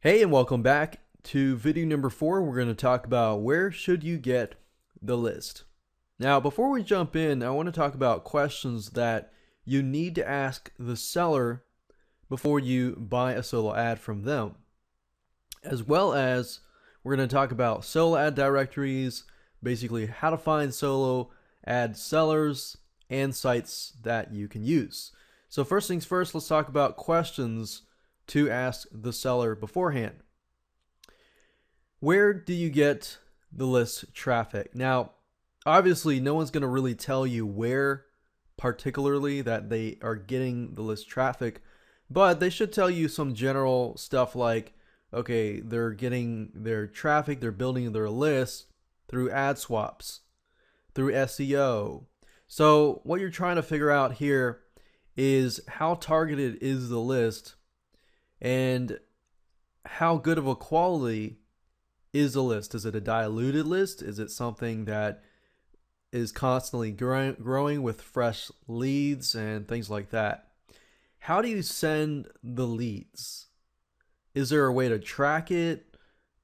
Hey, and welcome back to video number 4. We're going to talk about where should you get the list. Now, before we jump in, I want to talk about questions that you need to ask the seller before you buy a solo ad from them. As well as we're going to talk about solo ad directories, basically how to find solo ad sellers and sites that you can use. So first things first, let's talk about questions to ask the seller beforehand. Where do you get the list traffic? Now, obviously, no one's going to really tell you where particularly that they are getting the list traffic, but they should tell you some general stuff like, okay, they're getting their traffic, they're building their list through ad swaps, through SEO. So what you're trying to figure out here is how targeted is the list and how good of a quality is the list. Is it a diluted list? Is it something that is constantly growing with fresh leads and things like that? How do you send the leads? Is there a way to track it?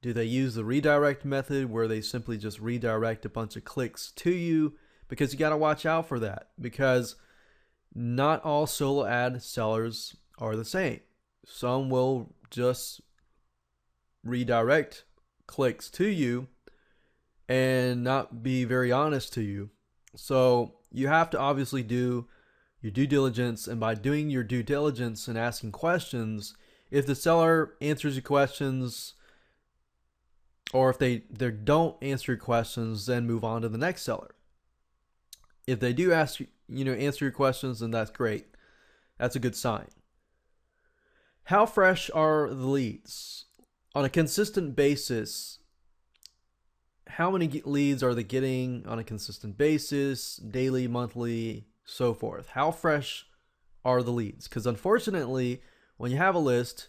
Do they use the redirect method where they simply just redirect a bunch of clicks to you? Because you got to watch out for that, because not all solo ad sellers are the same. Some will just redirect clicks to you and not be very honest to you. So you have to obviously do your due diligence, and by doing your due diligence and asking questions, if the seller answers your questions, or if they don't answer your questions, then move on to the next seller. If they do answer your questions, then that's great. That's a good sign. How fresh are the leads? On a consistent basis, how many leads are they getting on a consistent basis, daily, monthly, so forth? How fresh are the leads? Because unfortunately, when you have a list,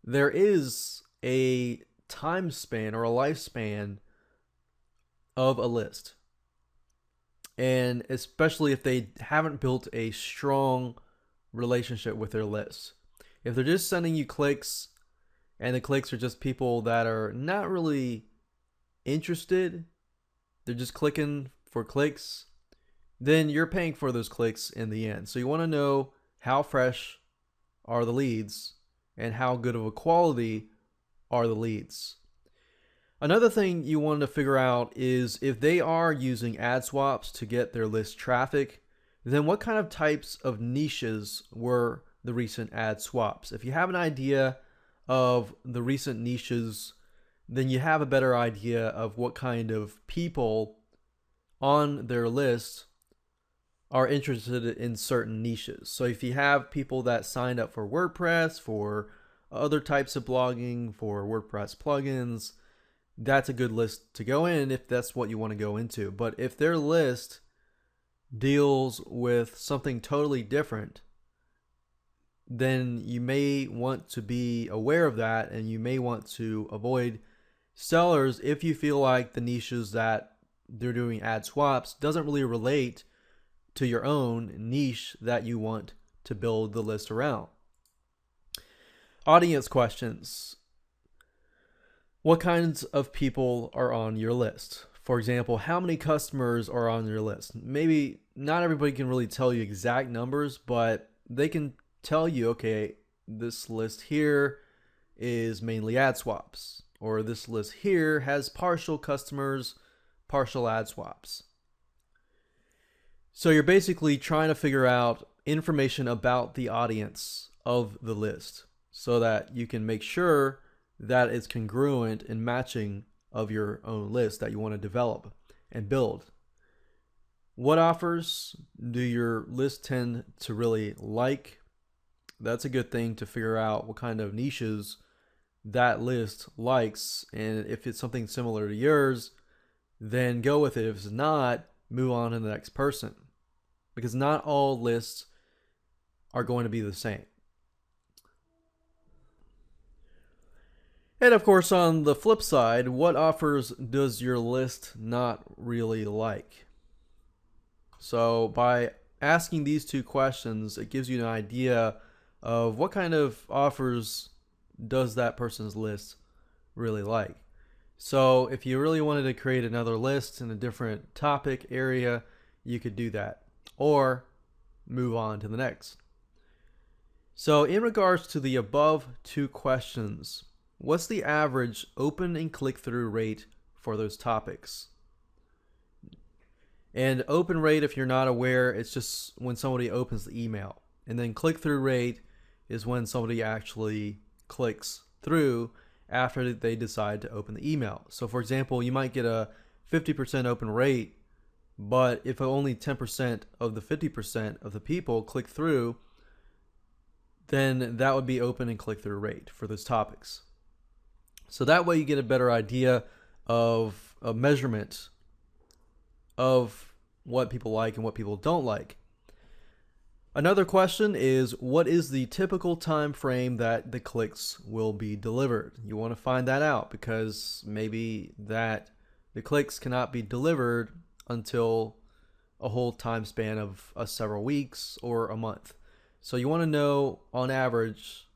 there is a time span or a lifespan of a list. And especially if they haven't built a strong relationship with their list. If they're just sending you clicks, and the clicks are just people that are not really interested, they're just clicking for clicks, then you're paying for those clicks in the end. So you want to know how fresh are the leads and how good of a quality are the leads. Another thing you want to figure out is if they are using ad swaps to get their list traffic, then what kind of types of niches were the recent ad swaps? If you have an idea of the recent niches, then you have a better idea of what kind of people on their list are interested in certain niches. So if you have people that signed up for WordPress, for other types of blogging, for WordPress plugins, that's a good list to go in if that's what you want to go into. But if their list deals with something totally different, then you may want to be aware of that, and you may want to avoid sellers if you feel like the niches that they're doing ad swaps doesn't really relate to your own niche that you want to build the list around. Audience questions. What kinds of people are on your list? For example, how many customers are on your list? Maybe not everybody can really tell you exact numbers, but they can tell you, okay, this list here is mainly ad swaps, or this list here has partial customers, partial ad swaps. So you're basically trying to figure out information about the audience of the list so that you can make sure that it's congruent and matching of your own list that you want to develop and build. What offers do your list tend to really like? That's a good thing to figure out what kind of niches that list likes, and if it's something similar to yours, then go with it. If it's not, move on to the next person, because not all lists are going to be the same. And of course, on the flip side, what offers does your list not really like? So by asking these two questions, it gives you an idea of what kind of offers does that person's list really like? So if you really wanted to create another list in a different topic area, you could do that, or move on to the next. So in regards to the above two questions, what's the average open and click-through rate for those topics? And open rate, if you're not aware, it's just when somebody opens the email. And then click-through rate is when somebody actually clicks through after they decide to open the email. So for example, you might get a 50% open rate, but if only 10% of the 50% of the people click through, then that would be open and click-through rate for those topics. So that way you get a better idea of a measurement of what people like and what people don't like. Another question is, what is the typical time frame that the clicks will be delivered? You want to find that out, because maybe that the clicks cannot be delivered until a whole time span of several weeks or a month. So you want to know, on average,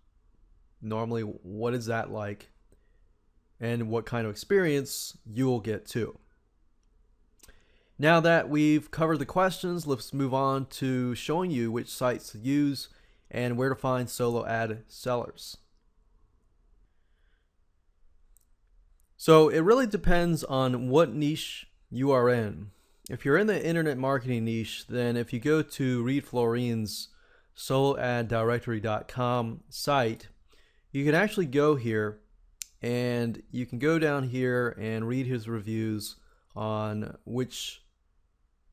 normally what is that like, and what kind of experience you will get too. Now that we've covered the questions, let's move on to showing you which sites to use and where to find solo ad sellers. So it really depends on what niche you are in. If you're in the internet marketing niche, then if you go to Reed Florian's soloaddirectory.com site, you can actually go here and you can go down here and read his reviews on which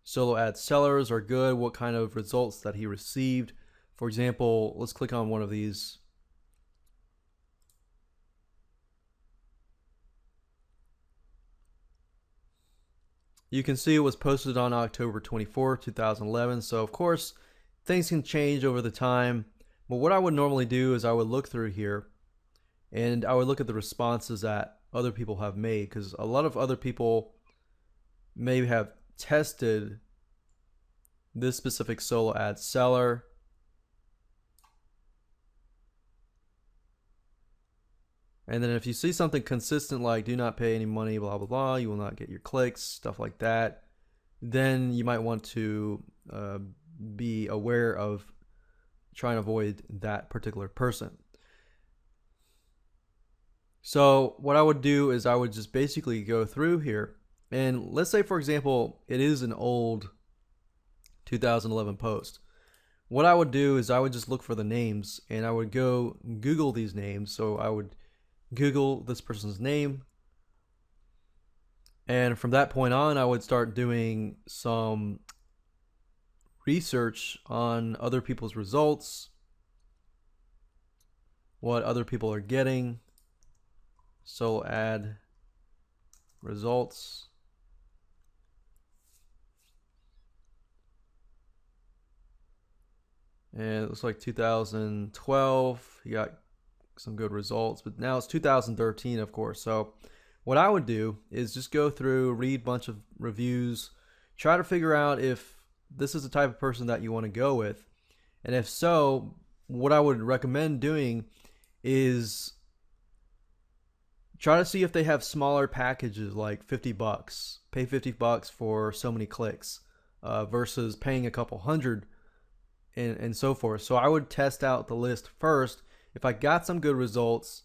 solo ad sellers are good, what kind of results that he received. For example, let's click on one of these. You can see it was posted on October 24, 2011. So of course, things can change over the time. But what I would normally do is I would look through here and I would look at the responses that other people have made, because a lot of other people may have tested this specific solo ad seller. And then if you see something consistent like do not pay any money, blah, blah, blah, you will not get your clicks, stuff like that, then you might want to be aware of trying to avoid that particular person. So what I would do is I would just basically go through here, and let's say, for example, it is an old 2011 post. What I would do is I would just look for the names and I would go Google these names. So I would Google this person's name, and from that point on I would start doing some research on other people's results, what other people are getting, solo ad results. And it looks like 2012, he got some good results, but now it's 2013, of course. So what I would do is just go through, read a bunch of reviews, try to figure out if this is the type of person that you want to go with. And if so, what I would recommend doing is try to see if they have smaller packages, like $50, pay $50 for so many clicks, versus paying a couple hundred and so forth. So I would test out the list first. If I got some good results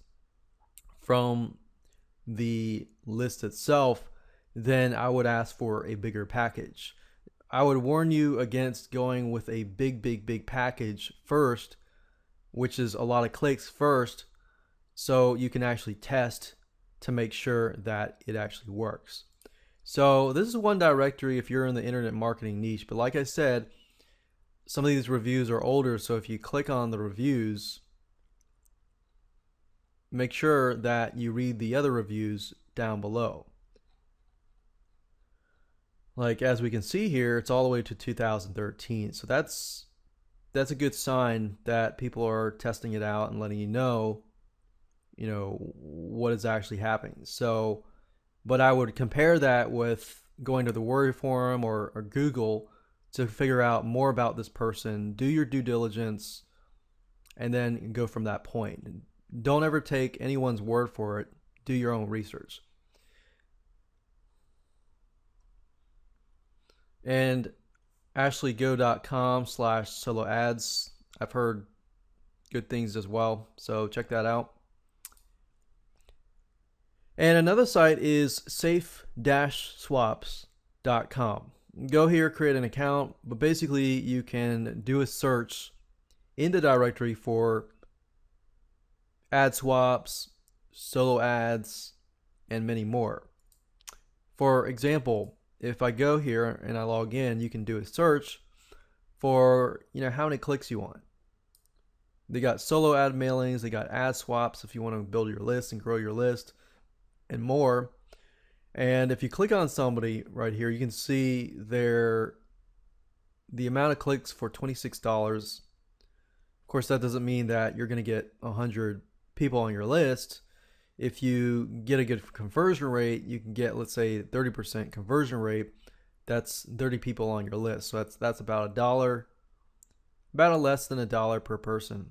from the list itself, then I would ask for a bigger package. I would warn you against going with a big package first, which is a lot of clicks first, so you can actually test to make sure that it actually works. So this is one directory if you're in the internet marketing niche, but like I said, some of these reviews are older, so if you click on the reviews, make sure that you read the other reviews down below. Like as we can see here, it's all the way to 2013. So that's a good sign that people are testing it out and letting you know what is actually happening. So, but I would compare that with going to the Worry Forum or Google to figure out more about this person, do your due diligence, and then go from that point. don't ever take anyone's word for it. Do your own research. And ashleygo.com/solo ads. I've heard good things as well, so check that out. And another site is safe-swaps.com. Go here, create an account, but basically you can do a search in the directory for ad swaps, solo ads, and many more. For example, if I go here and I log in, you can do a search for, how many clicks you want. They got solo ad mailings, they got ad swaps if you want to build your list and grow your list, and more. And if you click on somebody right here, you can see the amount of clicks for $26. Of course, that doesn't mean that you're going to get 100 people on your list. If you get a good conversion rate, you can get, let's say, 30% conversion rate. That's 30 people on your list. So that's about $1, about less than $1 per person.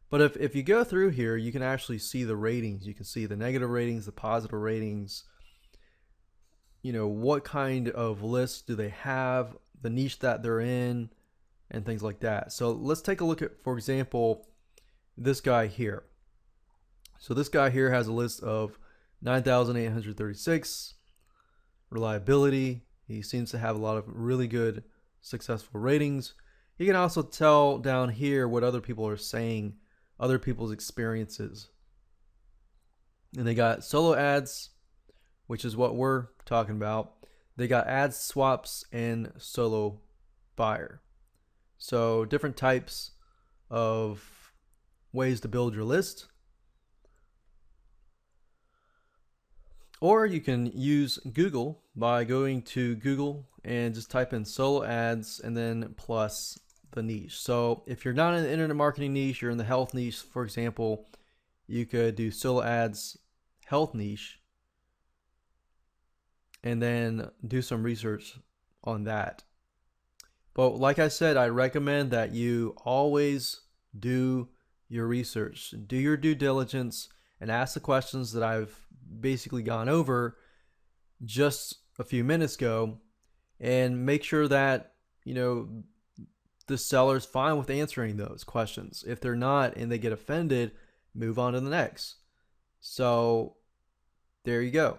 But if you go through here, you can actually see the ratings. You can see the negative ratings, the positive ratings. What kind of lists do they have, the niche that they're in, and things like that. So let's take a look at, for example, this guy here. So this guy here has a list of 9,836. Reliability. He seems to have a lot of really good, successful ratings. You can also tell down here what other people are saying, other people's experiences. And they got solo ads, which is what we're talking about. They got ad swaps and solo buyer. So different types of ways to build your list. Or you can use Google by going to Google and just type in solo ads and then plus the niche. So if you're not in the internet marketing niche, you're in the health niche, for example, you could do solo ads health niche and then do some research on that. But like I said, I recommend that you always do your research, do your due diligence, and ask the questions that I've basically gone over just a few minutes ago, and make sure that the seller's fine with answering those questions. If they're not and they get offended, move on to the next. So there you go.